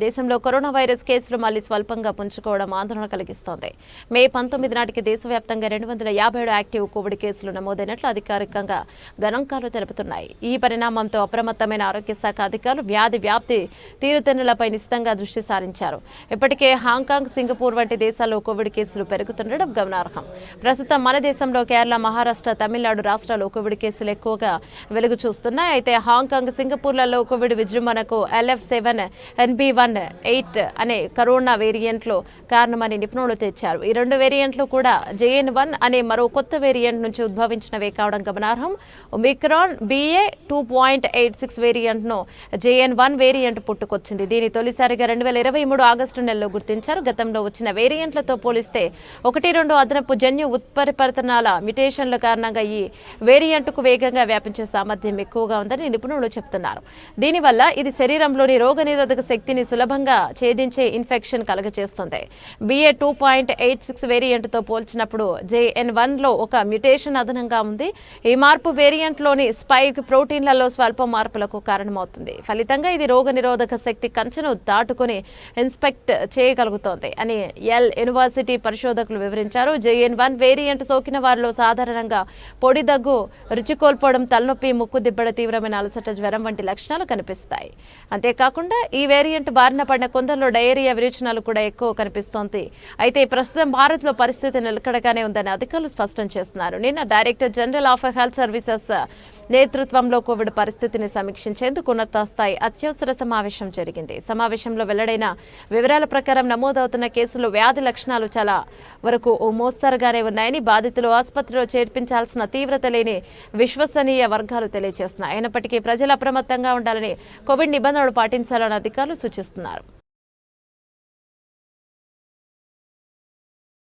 దేశంలో corona virus కేసులు మళ్లీ స్వల్పంగా పుంజుకోవడం ఆందోళన కలిగిస్తోంది. మే 19 నాటికి దేశవ్యాప్తంగా 257 యాక్టివ్ కోవిడ్ కేసులు నమోదైనట్లు అధికారికంగా గణాంకాలు తెలుపుతున్నాయి. ఈ పరిణామంతో అప్రమత్తమైన ఆరోగ్య శాఖ అధికారులు వ్యాధి వ్యాప్తి తీరుతెన్నులపై నిశితంగా దృష్టి సారించారు. ఇప్పటికే హాంకాంగ్, సింగపూర్ వంటి దేశాల్లో కోవిడ్ కేసులు పెరుగుతుండడం గమనార్హం. ప్రస్తుతం మన దేశంలో కేరళ, మహారాష్ట్ర, తమిళనాడు రాష్ట్రాల్లో కోవిడ్ కేసులు ఎక్కువగా వెలుగు చూస్తున్నాయి. అయితే హాంకాంగ్, సింగపూర్లలో కోవిడ్ విజృంభణకు LF7NB18 అనే కరోనా వేరియంట్లు కారణమని నిపుణులు తెచ్చారు. ఈ రెండు వేరియంట్లు కూడా JN1 అనే మరో కొత్త వేరియంట్ నుంచి ఉద్భవించినవే కావడం గమనార్హం. ఒమిక్రాన్ BA.2.86 వేరియంట్ను JN1 వేరియంట్ పుట్టుకొచ్చింది. దీని తొలిసారిగా 2023 ఆగస్టు నెలలో గుర్తించారు. గతంలో వచ్చిన వేరియంట్లతో పోలిస్తే 1-2 అదనపు జన్యు ఉత్పరివర్తనాల మ్యుటేషన్ల కారణంగా ఈ వేరియంట్కు వేగంగా వ్యాపించే సామర్థ్యం ఎక్కువగా ఉందని నిపుణులు చెబుతున్నారు. దీనివల్ల ఇది శరీరంలోని రోగనిరోధక శక్తిని సులభంగా ఛేదించే ఇన్ఫెక్షన్ కలుగజేస్తుంది. BA.2.86 వేరియంట్తో పోల్చినప్పుడు JN1లో ఒక మ్యుటేషన్ అదనంగా ఉంది. ఈ మార్పు వేరియంట్లోని స్పైక్ ప్రోటీన్లలో స్వల్ప మార్పులకు కారణమవుతుంది. ఫలితంగా ఇది రోగనిరోధక శక్తి కంచెను దాటుకుని ఇన్స్పెక్ట్ చేయగలుగుతోంది అని యెల్ యూనివర్సిటీ పరిశోధకులు వివరించారు. JN1 వేరియంట్ సోకిన వారిలో సాధారణంగా పొడి దగ్గు, రుచి కోల్పోవడం, తలనొప్పి, ముక్కు దిబ్బడ, తీవ్రమైన అలసట, జ్వరం వంటి లక్షణాలు కనిపిస్తాయి. అంతేకాకుండా ఈ వేరియంట్ బారిన పడిన కొందరిలో డయేరియా విరేచనాలు కూడా ఎక్కువ కనిపిస్తోంది. అయితే ప్రస్తుతం భారత్లో పరిస్థితి నిలకడగానే ఉందని అధికారులు స్పష్టం చేస్తున్నారు. నిన్న director general of health services నేతృత్వంలో కోవిడ్ పరిస్థితిని సమీక్షించేందుకు ఉన్నత స్థాయి అత్యవసర సమావేశం జరిగింది. సమావేశంలో వెల్లడైన వివరాల ప్రకారం నమోదవుతున్న కేసులు వ్యాధి లక్షణాలు చాలా వరకు ఓ మోస్తరుగానే ఉన్నాయని, బాధితులు ఆసుపత్రిలో చేర్పించాల్సిన తీవ్రత లేని విశ్వసనీయ వర్గాలు తెలియజేస్తున్నాయి. అయినప్పటికీ ప్రజలు అప్రమత్తంగా ఉండాలని, కోవిడ్ నిబంధనలు పాటించాలని అధికారులు సూచిస్తున్నారు.